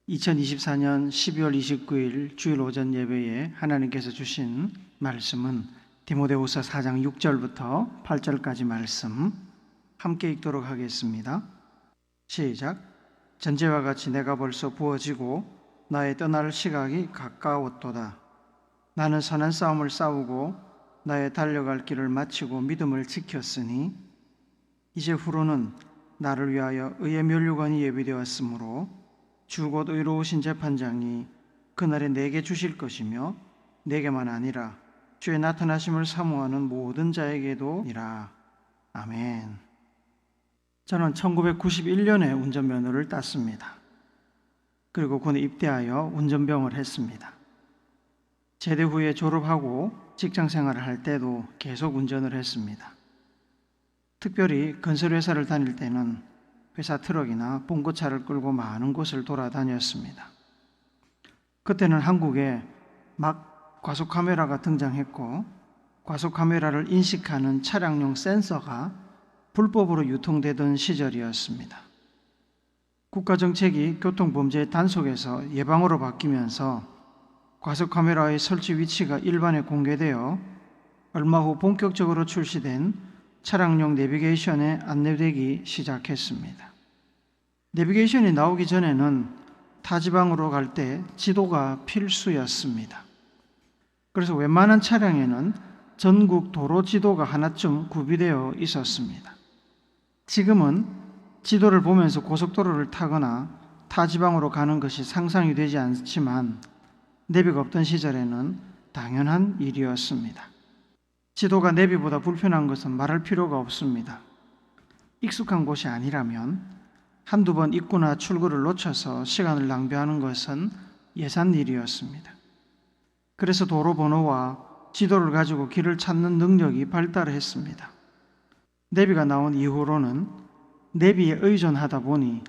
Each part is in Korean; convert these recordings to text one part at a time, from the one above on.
2024년 12월 29일 주일 오전 예배에 하나님께서 주신 말씀은 디모데후서 4장 6절부터 8절까지 말씀 함께 읽도록 하겠습니다. 시작. 전제와 같이 내가 벌써 부어지고 나의 떠날 시각이 가까웠도다. 나는 선한 싸움을 싸우고 나의 달려갈 길을 마치고 믿음을 지켰으니 이제 후로는 나를 위하여 의의 면류관이 예비되었으므로 주 곧 의로우신 재판장이 그날에 내게 주실 것이며 내게만 아니라 주의 나타나심을 사모하는 모든 자에게도니라. 아멘. 저는 1991년에 운전면허를 땄습니다. 그리고 군에 입대하여 운전병을 했습니다. 제대 후에 졸업하고 직장생활을 할 때도 계속 운전을 했습니다. 특별히 건설회사를 다닐 때는 회사 트럭이나 봉고차를 끌고 많은 곳을 돌아다녔습니다. 그때는 한국에 막 과속카메라가 등장했고 과속카메라를 인식하는 차량용 센서가 불법으로 유통되던 시절이었습니다. 국가정책이 교통범죄의 단속에서 예방으로 바뀌면서 과속카메라의 설치 위치가 일반에 공개되어 얼마 후 본격적으로 출시된 차량용 내비게이션에 안내되기 시작했습니다. 내비게이션이 나오기 전에는 타 지방으로 갈 때 지도가 필수였습니다. 그래서 웬만한 차량에는 전국 도로 지도가 하나쯤 구비되어 있었습니다. 지금은 지도를 보면서 고속도로를 타거나 타 지방으로 가는 것이 상상이 되지 않지만 내비가 없던 시절에는 당연한 일이었습니다. 지도가 내비보다 불편한 것은 말할 필요가 없습니다. 익숙한 곳이 아니라면 한두 번 입구나 출구를 놓쳐서 시간을 낭비하는 것은 예산일이었습니다. 그래서 도로 번호와 지도를 가지고 길을 찾는 능력이 발달했습니다. 내비가 나온 이후로는 내비에 의존하다 보니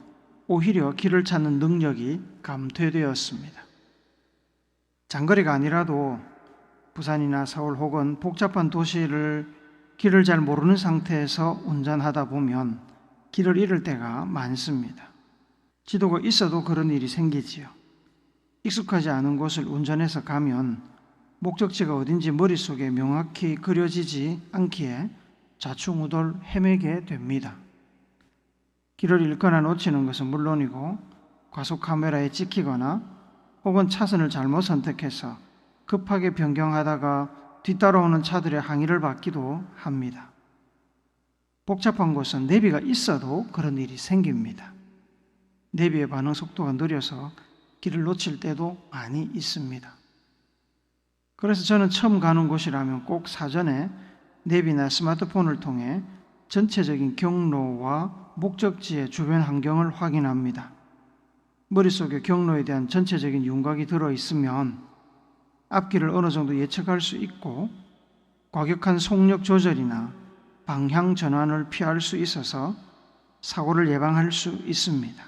오히려 길을 찾는 능력이 감퇴되었습니다. 장거리가 아니라도 부산이나 서울 혹은 복잡한 도시를 길을 잘 모르는 상태에서 운전하다 보면 길을 잃을 때가 많습니다. 지도가 있어도 그런 일이 생기지요. 익숙하지 않은 곳을 운전해서 가면 목적지가 어딘지 머릿속에 명확히 그려지지 않기에 좌충우돌 헤매게 됩니다. 길을 잃거나 놓치는 것은 물론이고 과속카메라에 찍히거나 혹은 차선을 잘못 선택해서 급하게 변경하다가 뒤따라오는 차들의 항의를 받기도 합니다. 복잡한 곳은 내비가 있어도 그런 일이 생깁니다. 내비의 반응 속도가 느려서 길을 놓칠 때도 많이 있습니다. 그래서 저는 처음 가는 곳이라면 꼭 사전에 내비나 스마트폰을 통해 전체적인 경로와 목적지의 주변 환경을 확인합니다. 머릿속에 경로에 대한 전체적인 윤곽이 들어있으면 앞길을 어느 정도 예측할 수 있고 과격한 속력 조절이나 방향 전환을 피할 수 있어서 사고를 예방할 수 있습니다.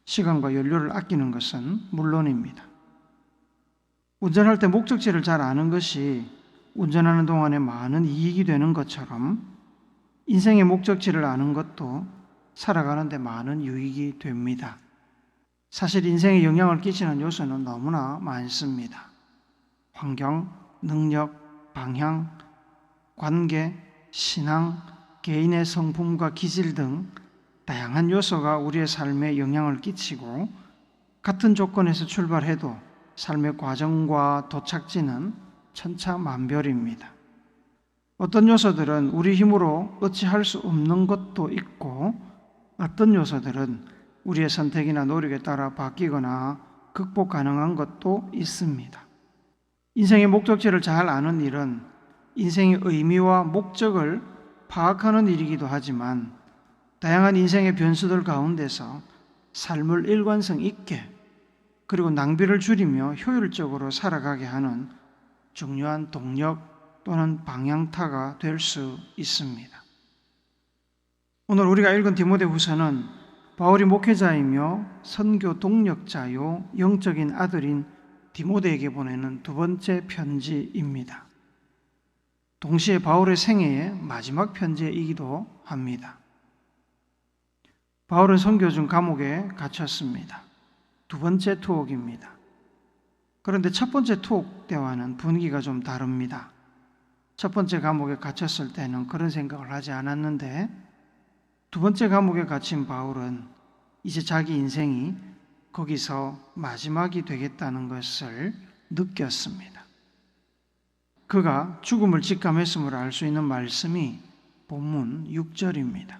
시간과 연료를 아끼는 것은 물론입니다. 운전할 때 목적지를 잘 아는 것이 운전하는 동안에 많은 이익이 되는 것처럼 인생의 목적지를 아는 것도 살아가는 데 많은 유익이 됩니다. 사실 인생에 영향을 끼치는 요소는 너무나 많습니다. 환경, 능력, 방향, 관계, 신앙, 개인의 성품과 기질 등 다양한 요소가 우리의 삶에 영향을 끼치고 같은 조건에서 출발해도 삶의 과정과 도착지는 천차만별입니다. 어떤 요소들은 우리 힘으로 어찌할 수 없는 것도 있고 어떤 요소들은 우리의 선택이나 노력에 따라 바뀌거나 극복 가능한 것도 있습니다. 인생의 목적지를 잘 아는 일은 인생의 의미와 목적을 파악하는 일이기도 하지만 다양한 인생의 변수들 가운데서 삶을 일관성 있게 그리고 낭비를 줄이며 효율적으로 살아가게 하는 중요한 동력 또는 방향타가 될 수 있습니다. 오늘 우리가 읽은 디모데후서는 바울이 목회자이며 선교 동력자요 영적인 아들인 디모데에게 보내는 두 번째 편지입니다. 동시에 바울의 생애의 마지막 편지이기도 합니다. 바울은 선교 중 감옥에 갇혔습니다. 두 번째 투옥입니다. 그런데 첫 번째 투옥 때와는 분위기가 좀 다릅니다. 첫 번째 감옥에 갇혔을 때는 그런 생각을 하지 않았는데 두 번째 감옥에 갇힌 바울은 이제 자기 인생이 거기서 마지막이 되겠다는 것을 느꼈습니다. 그가 죽음을 직감했음을 알 수 있는 말씀이 본문 6절입니다.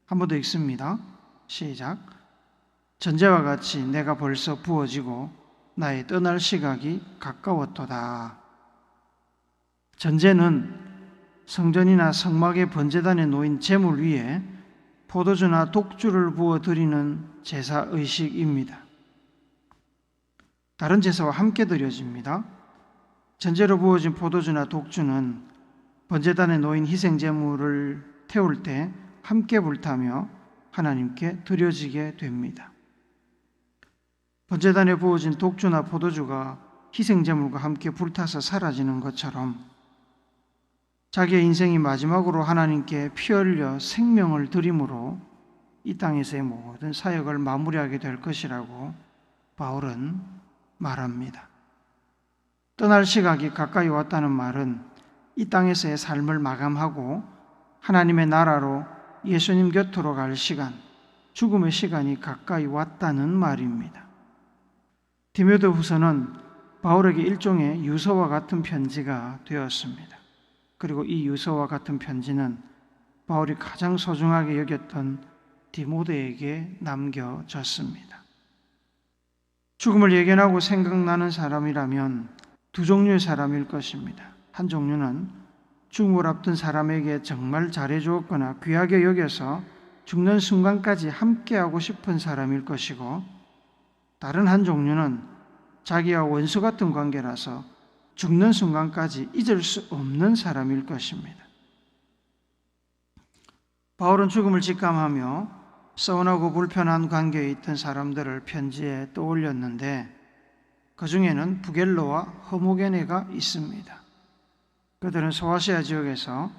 한 번 더 읽습니다. 시작. 전제와 같이 내가 벌써 부어지고 나의 떠날 시각이 가까웠도다. 전제는 성전이나 성막의 번제단에 놓인 제물 위에 포도주나 독주를 부어 드리는 제사 의식입니다. 다른 제사와 함께 드려집니다. 전제로 부어진 포도주나 독주는 번제단에 놓인 희생 제물을 태울 때 함께 불타며 하나님께 드려지게 됩니다. 번제단에 부어진 독주나 포도주가 희생 제물과 함께 불타서 사라지는 것처럼 자기의 인생이 마지막으로 하나님께 피 흘려 생명을 드림으로 이 땅에서의 모든 사역을 마무리하게 될 것이라고 바울은 말합니다. 떠날 시각이 가까이 왔다는 말은 이 땅에서의 삶을 마감하고 하나님의 나라로 예수님 곁으로 갈 시간, 죽음의 시간이 가까이 왔다는 말입니다. 디모데후서는 바울에게 일종의 유서와 같은 편지가 되었습니다. 그리고 이 유서와 같은 편지는 바울이 가장 소중하게 여겼던 디모데에게 남겨졌습니다. 죽음을 예견하고 생각나는 사람이라면 두 종류의 사람일 것입니다. 한 종류는 죽음을 앞둔 사람에게 정말 잘해주었거나 귀하게 여겨서 죽는 순간까지 함께하고 싶은 사람일 것이고, 다른 한 종류는 자기와 원수 같은 관계라서 죽는 순간까지 잊을 수 없는 사람일 것입니다. 바울은 죽음을 직감하며 서운하고 불편한 관계에 있던 사람들을 편지에 떠올렸는데 그 중에는 부겔로와 허모게네가 있습니다. 그들은 소아시아 지역에서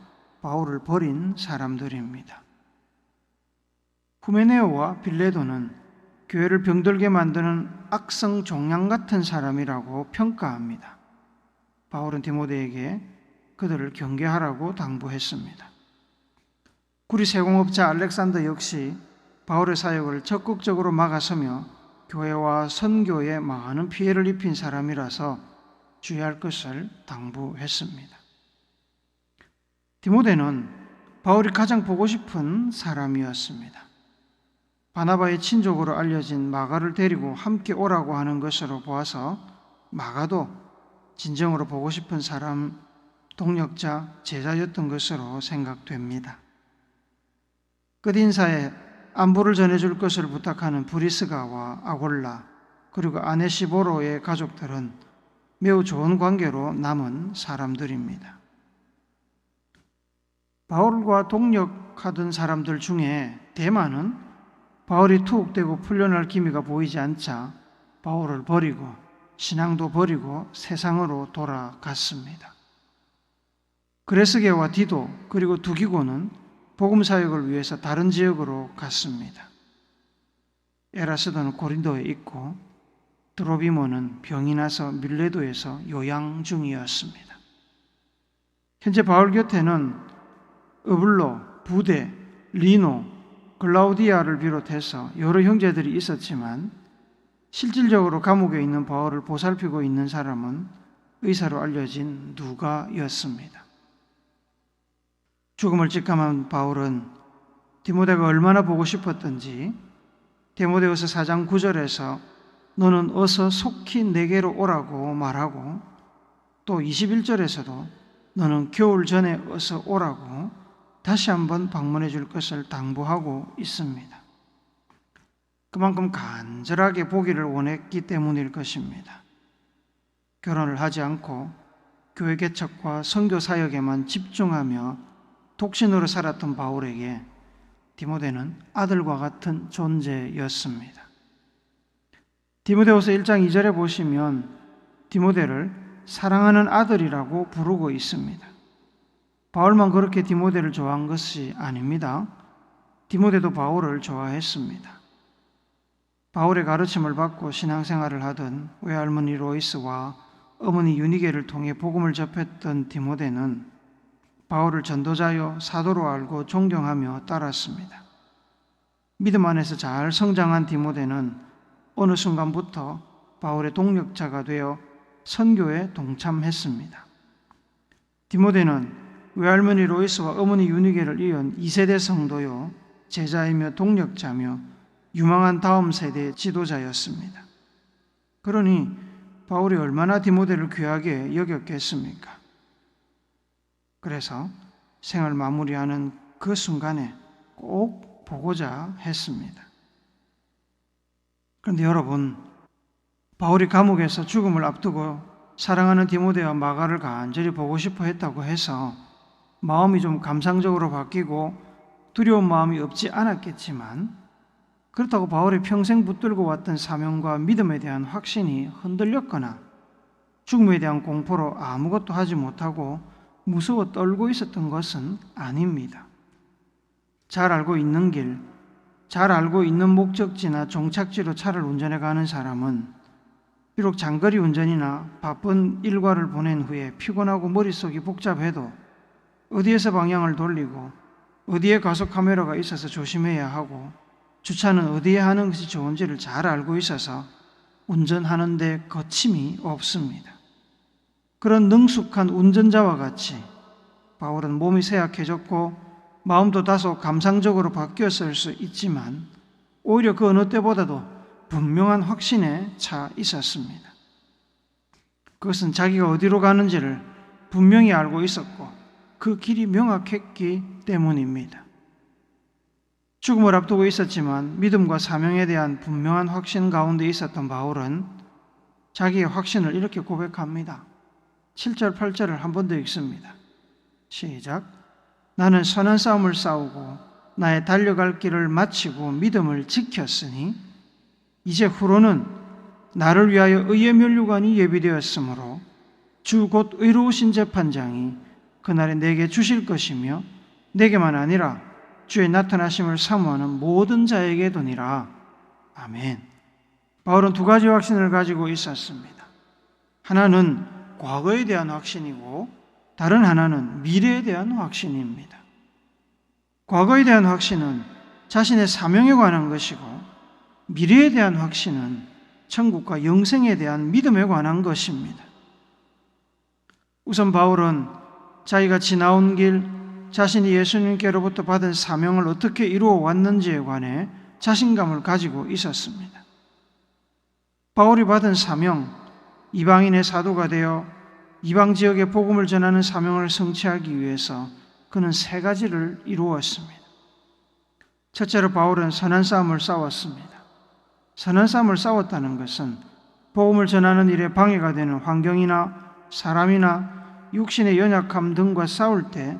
바울을 버린 사람들입니다. 후메네오와 빌레도는 교회를 병들게 만드는 악성 종양 같은 사람이라고 평가합니다. 바울은 디모데에게 그들을 경계하라고 당부했습니다. 구리 세공업자 알렉산더 역시 바울의 사역을 적극적으로 막아서며 교회와 선교에 많은 피해를 입힌 사람이라서 주의할 것을 당부했습니다. 디모데는 바울이 가장 보고 싶은 사람이었습니다. 바나바의 친족으로 알려진 마가를 데리고 함께 오라고 하는 것으로 보아서 마가도 진정으로 보고 싶은 사람, 동력자, 제자였던 것으로 생각됩니다. 끝인사에 안부를 전해줄 것을 부탁하는 브리스가와 아골라 그리고 아네시보로의 가족들은 매우 좋은 관계로 남은 사람들입니다. 바울과 동력하던 사람들 중에 데마는 바울이 투옥되고 풀려날 기미가 보이지 않자 바울을 버리고 신앙도 버리고 세상으로 돌아갔습니다. 그레스게와 디도 그리고 두기고는 복음 사역을 위해서 다른 지역으로 갔습니다. 에라스도는 고린도에 있고 드로비모는 병이 나서 밀레도에서 요양 중이었습니다. 현재 바울 곁에는 어블로, 부데, 리노, 글라우디아를 비롯해서 여러 형제들이 있었지만 실질적으로 감옥에 있는 바울을 보살피고 있는 사람은 의사로 알려진 누가였습니다. 죽음을 직감한 바울은 디모데가 얼마나 보고 싶었던지 디모데후서 4장 9절에서 너는 어서 속히 내게로 오라고 말하고 또 21절에서도 너는 겨울 전에 어서 오라고 다시 한번 방문해 줄 것을 당부하고 있습니다. 그만큼 간절하게 보기를 원했기 때문일 것입니다. 결혼을 하지 않고 교회 개척과 선교 사역에만 집중하며 독신으로 살았던 바울에게 디모데는 아들과 같은 존재였습니다. 디모데후서 1장 2절에 보시면 디모데를 사랑하는 아들이라고 부르고 있습니다. 바울만 그렇게 디모데를 좋아한 것이 아닙니다. 디모데도 바울을 좋아했습니다. 바울의 가르침을 받고 신앙생활을 하던 외할머니 로이스와 어머니 유니게를 통해 복음을 접했던 디모데는 바울을 전도자요 사도로 알고 존경하며 따랐습니다. 믿음 안에서 잘 성장한 디모데는 어느 순간부터 바울의 동력자가 되어 선교에 동참했습니다. 디모데는 외할머니 로이스와 어머니 유니게를 이은 2세대 성도요 제자이며 동력자며 유망한 다음 세대의 지도자였습니다. 그러니 바울이 얼마나 디모데를 귀하게 여겼겠습니까? 그래서 생을 마무리하는 그 순간에 꼭 보고자 했습니다. 그런데 여러분, 바울이 감옥에서 죽음을 앞두고 사랑하는 디모데와 마가를 간절히 보고 싶어 했다고 해서 마음이 좀 감상적으로 바뀌고 두려운 마음이 없지 않았겠지만, 그렇다고 바울이 평생 붙들고 왔던 사명과 믿음에 대한 확신이 흔들렸거나 죽음에 대한 공포로 아무것도 하지 못하고 무서워 떨고 있었던 것은 아닙니다. 잘 알고 있는 길, 잘 알고 있는 목적지나 종착지로 차를 운전해 가는 사람은 비록 장거리 운전이나 바쁜 일과를 보낸 후에 피곤하고 머릿속이 복잡해도 어디에서 방향을 돌리고 어디에 가속 카메라가 있어서 조심해야 하고 주차는 어디에 하는 것이 좋은지를 잘 알고 있어서 운전하는 데 거침이 없습니다. 그런 능숙한 운전자와 같이 바울은 몸이 쇠약해졌고 마음도 다소 감상적으로 바뀌었을 수 있지만 오히려 그 어느 때보다도 분명한 확신에 차 있었습니다. 그것은 자기가 어디로 가는지를 분명히 알고 있었고 그 길이 명확했기 때문입니다. 죽음을 앞두고 있었지만 믿음과 사명에 대한 분명한 확신 가운데 있었던 바울은 자기의 확신을 이렇게 고백합니다. 7절, 8절을 한 번 더 읽습니다. 시작. 나는 선한 싸움을 싸우고 나의 달려갈 길을 마치고 믿음을 지켰으니 이제 후로는 나를 위하여 의의 면류관이 예비되었으므로 주 곧 의로우신 재판장이 그날에 내게 주실 것이며 내게만 아니라 주의 나타나심을 사모하는 모든 자에게 도니라. 아멘. 바울은 두 가지 확신을 가지고 있었습니다. 하나는 과거에 대한 확신이고 다른 하나는 미래에 대한 확신입니다. 과거에 대한 확신은 자신의 사명에 관한 것이고 미래에 대한 확신은 천국과 영생에 대한 믿음에 관한 것입니다. 우선 바울은 자기가 지나온 길, 자신이 예수님께로부터 받은 사명을 어떻게 이루어 왔는지에 관해 자신감을 가지고 있었습니다. 바울이 받은 사명, 이방인의 사도가 되어 이방 지역에 복음을 전하는 사명을 성취하기 위해서 그는 세 가지를 이루었습니다. 첫째로 바울은 선한 싸움을 싸웠습니다. 선한 싸움을 싸웠다는 것은 복음을 전하는 일에 방해가 되는 환경이나 사람이나 육신의 연약함 등과 싸울 때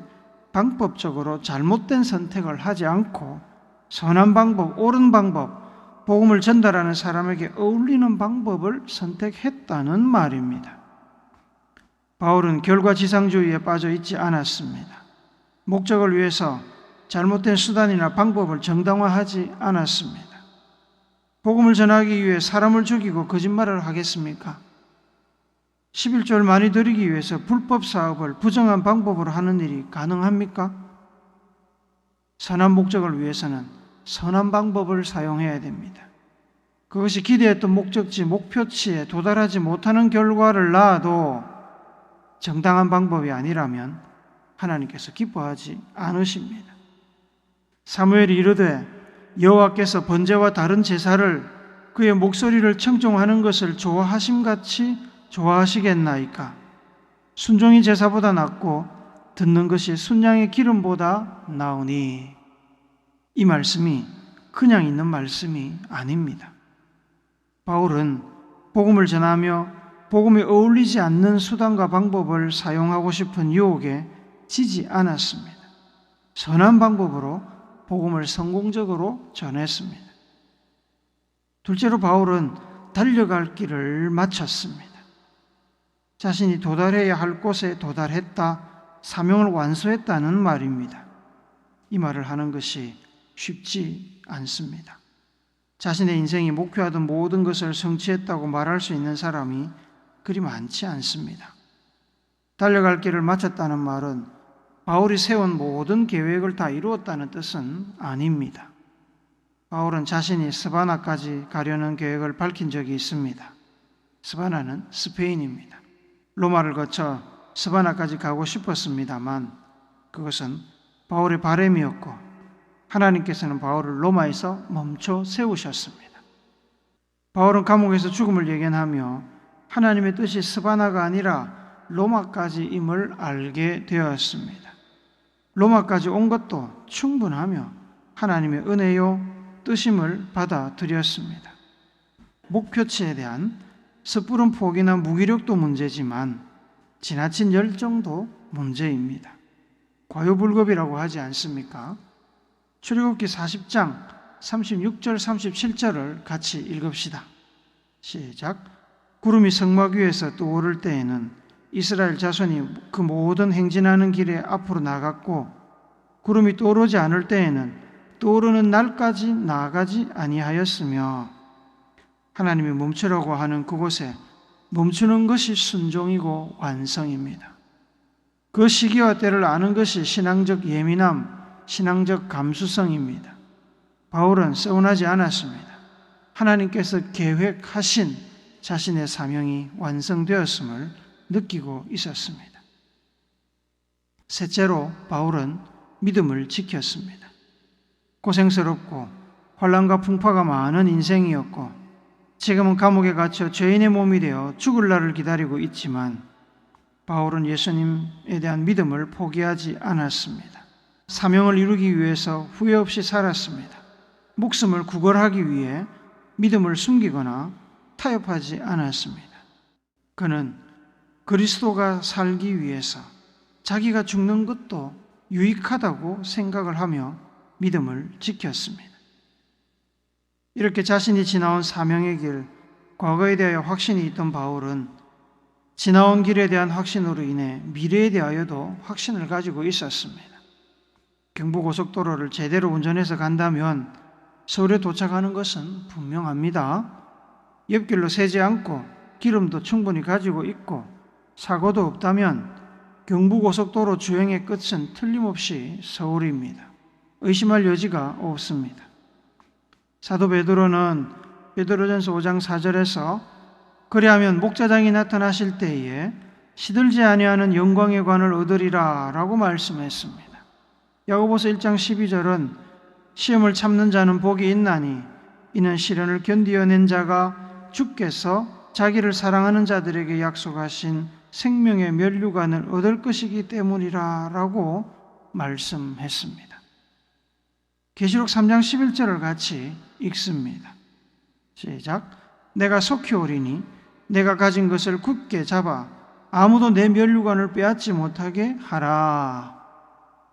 방법적으로 잘못된 선택을 하지 않고 선한 방법, 옳은 방법, 복음을 전달하는 사람에게 어울리는 방법을 선택했다는 말입니다. 바울은 결과지상주의에 빠져 있지 않았습니다. 목적을 위해서 잘못된 수단이나 방법을 정당화하지 않았습니다. 복음을 전하기 위해 사람을 죽이고 거짓말을 하겠습니까? 11조를 많이 드리기 위해서 불법 사업을 부정한 방법으로 하는 일이 가능합니까? 선한 목적을 위해서는 선한 방법을 사용해야 됩니다. 그것이 기대했던 목적지, 목표치에 도달하지 못하는 결과를 낳아도 정당한 방법이 아니라면 하나님께서 기뻐하지 않으십니다. 사무엘이 이르되 여호와께서 번제와 다른 제사를 그의 목소리를 청종하는 것을 좋아하심같이 좋아하시겠나이까? 순종이 제사보다 낫고 듣는 것이 순양의 기름보다 나으니. 이 말씀이 그냥 있는 말씀이 아닙니다. 바울은 복음을 전하며 복음에 어울리지 않는 수단과 방법을 사용하고 싶은 유혹에 지지 않았습니다. 선한 방법으로 복음을 성공적으로 전했습니다. 둘째로 바울은 달려갈 길을 마쳤습니다. 자신이 도달해야 할 곳에 도달했다, 사명을 완수했다는 말입니다. 이 말을 하는 것이 쉽지 않습니다. 자신의 인생이 목표하던 모든 것을 성취했다고 말할 수 있는 사람이 그리 많지 않습니다. 달려갈 길을 마쳤다는 말은 바울이 세운 모든 계획을 다 이루었다는 뜻은 아닙니다. 바울은 자신이 스바나까지 가려는 계획을 밝힌 적이 있습니다. 스바나는 스페인입니다. 로마를 거쳐 스바나까지 가고 싶었습니다만 그것은 바울의 바람이었고 하나님께서는 바울을 로마에서 멈춰 세우셨습니다. 바울은 감옥에서 죽음을 예견하며 하나님의 뜻이 스바나가 아니라 로마까지임을 알게 되었습니다. 로마까지 온 것도 충분하며 하나님의 은혜요 뜻임을 받아들였습니다. 목표치에 대한 섣부른 포기나 무기력도 문제지만 지나친 열정도 문제입니다. 과유불급이라고 하지 않습니까? 출애굽기 40장 36절 37절을 같이 읽읍시다. 시작. 구름이 성막 위에서 떠오를 때에는 이스라엘 자손이 그 모든 행진하는 길에 앞으로 나갔고 구름이 떠오르지 않을 때에는 떠오르는 날까지 나아가지 아니하였으며 하나님이 멈추라고 하는 그곳에 멈추는 것이 순종이고 완성입니다. 그 시기와 때를 아는 것이 신앙적 예민함, 신앙적 감수성입니다. 바울은 서운하지 않았습니다. 하나님께서 계획하신 자신의 사명이 완성되었음을 느끼고 있었습니다. 셋째로 바울은 믿음을 지켰습니다. 고생스럽고 환난과 풍파가 많은 인생이었고 지금은 감옥에 갇혀 죄인의 몸이 되어 죽을 날을 기다리고 있지만 바울은 예수님에 대한 믿음을 포기하지 않았습니다. 사명을 이루기 위해서 후회 없이 살았습니다. 목숨을 구걸하기 위해 믿음을 숨기거나 타협하지 않았습니다. 그는 그리스도가 살기 위해서 자기가 죽는 것도 유익하다고 생각을 하며 믿음을 지켰습니다. 이렇게 자신이 지나온 사명의 길, 과거에 대하여 확신이 있던 바울은 지나온 길에 대한 확신으로 인해 미래에 대하여도 확신을 가지고 있었습니다. 경부고속도로를 제대로 운전해서 간다면 서울에 도착하는 것은 분명합니다. 옆길로 새지 않고 기름도 충분히 가지고 있고 사고도 없다면 경부고속도로 주행의 끝은 틀림없이 서울입니다. 의심할 여지가 없습니다. 사도 베드로는 베드로전서 5장 4절에서 그리하면 목자장이 나타나실 때에 시들지 아니하는 영광의 관을 얻으리라 라고 말씀했습니다. 야고보서 1장 12절은 시험을 참는 자는 복이 있나니 이는 시련을 견디어낸 자가 주께서 자기를 사랑하는 자들에게 약속하신 생명의 면류관을 얻을 것이기 때문이라 라고 말씀했습니다. 계시록 3장 11절을 같이 읽습니다. 시작. 내가 속히 오리니 내가 가진 것을 굳게 잡아 아무도 내 면류관을 빼앗지 못하게 하라.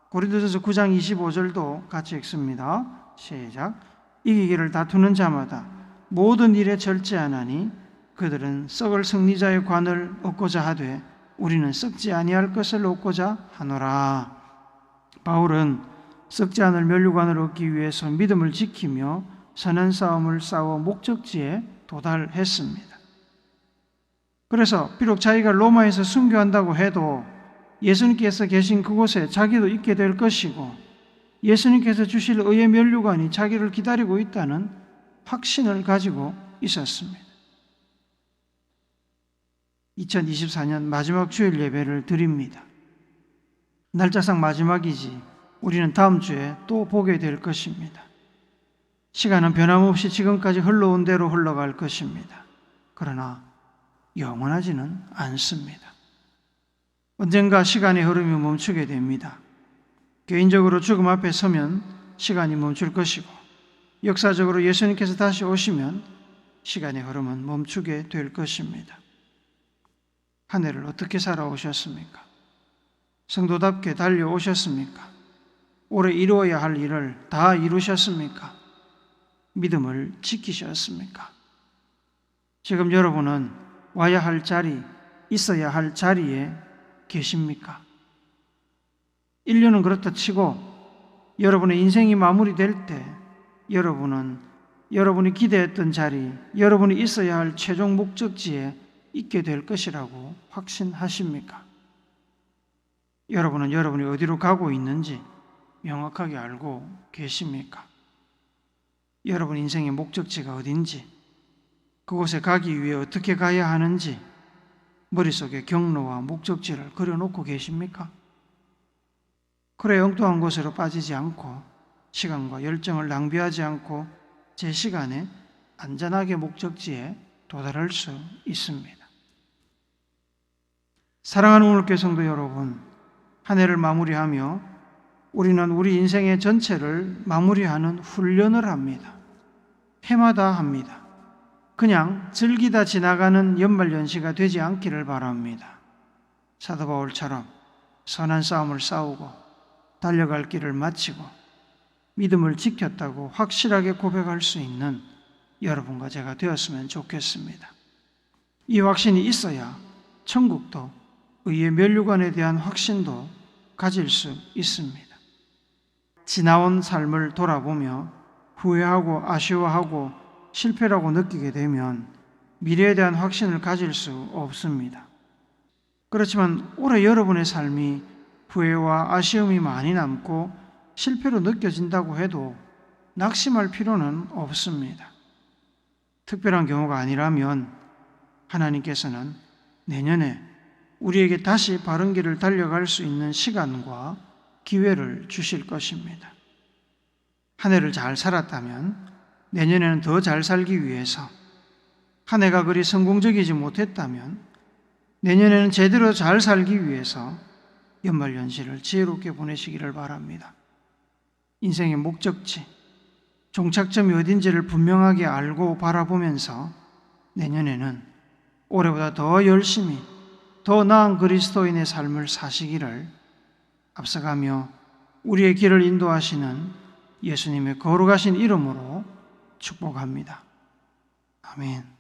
고린도전서 9장 25절도 같이 읽습니다. 시작. 이기기를 다투는 자마다 모든 일에 절제하나니 그들은 썩을 승리자의 관을 얻고자 하되 우리는 썩지 아니할 것을 얻고자 하노라. 바울은 썩지 않을 면류관을 얻기 위해서 믿음을 지키며 선한 싸움을 싸워 목적지에 도달했습니다. 그래서 비록 자기가 로마에서 순교한다고 해도 예수님께서 계신 그곳에 자기도 있게 될 것이고 예수님께서 주실 의의 면류관이 자기를 기다리고 있다는 확신을 가지고 있었습니다. 2024년 마지막 주일 예배를 드립니다. 날짜상 마지막이지 우리는 다음 주에 또 보게 될 것입니다. 시간은 변함없이 지금까지 흘러온 대로 흘러갈 것입니다. 그러나 영원하지는 않습니다. 언젠가 시간의 흐름이 멈추게 됩니다. 개인적으로 죽음 앞에 서면 시간이 멈출 것이고 역사적으로 예수님께서 다시 오시면 시간의 흐름은 멈추게 될 것입니다. 한 해를 어떻게 살아오셨습니까? 성도답게 달려오셨습니까? 올해 이루어야 할 일을 다 이루셨습니까? 믿음을 지키셨습니까? 지금 여러분은 와야 할 자리, 있어야 할 자리에 계십니까? 인류는 그렇다 치고 여러분의 인생이 마무리될 때 여러분은 여러분이 기대했던 자리, 여러분이 있어야 할 최종 목적지에 있게 될 것이라고 확신하십니까? 여러분은 여러분이 어디로 가고 있는지 명확하게 알고 계십니까? 여러분 인생의 목적지가 어딘지, 그곳에 가기 위해 어떻게 가야 하는지 머릿속에 경로와 목적지를 그려놓고 계십니까? 그래 엉뚱한 곳으로 빠지지 않고 시간과 열정을 낭비하지 않고 제 시간에 안전하게 목적지에 도달할 수 있습니다. 사랑하는 우물교 성도 여러분, 한 해를 마무리하며 우리는 우리 인생의 전체를 마무리하는 훈련을 합니다. 해마다 합니다. 그냥 즐기다 지나가는 연말연시가 되지 않기를 바랍니다. 사도 바울처럼 선한 싸움을 싸우고 달려갈 길을 마치고 믿음을 지켰다고 확실하게 고백할 수 있는 여러분과 제가 되었으면 좋겠습니다. 이 확신이 있어야 천국도 의의 면류관에 대한 확신도 가질 수 있습니다. 지나온 삶을 돌아보며 후회하고 아쉬워하고 실패라고 느끼게 되면 미래에 대한 확신을 가질 수 없습니다. 그렇지만 올해 여러분의 삶이 후회와 아쉬움이 많이 남고 실패로 느껴진다고 해도 낙심할 필요는 없습니다. 특별한 경우가 아니라면 하나님께서는 내년에 우리에게 다시 바른 길을 달려갈 수 있는 시간과 기회를 주실 것입니다. 한 해를 잘 살았다면 내년에는 더 잘 살기 위해서, 한 해가 그리 성공적이지 못했다면 내년에는 제대로 잘 살기 위해서 연말연시를 지혜롭게 보내시기를 바랍니다. 인생의 목적지, 종착점이 어딘지를 분명하게 알고 바라보면서 내년에는 올해보다 더 열심히 더 나은 그리스도인의 삶을 사시기를 앞서가며 우리의 길을 인도하시는 예수님의 거룩하신 이름으로 축복합니다. 아멘.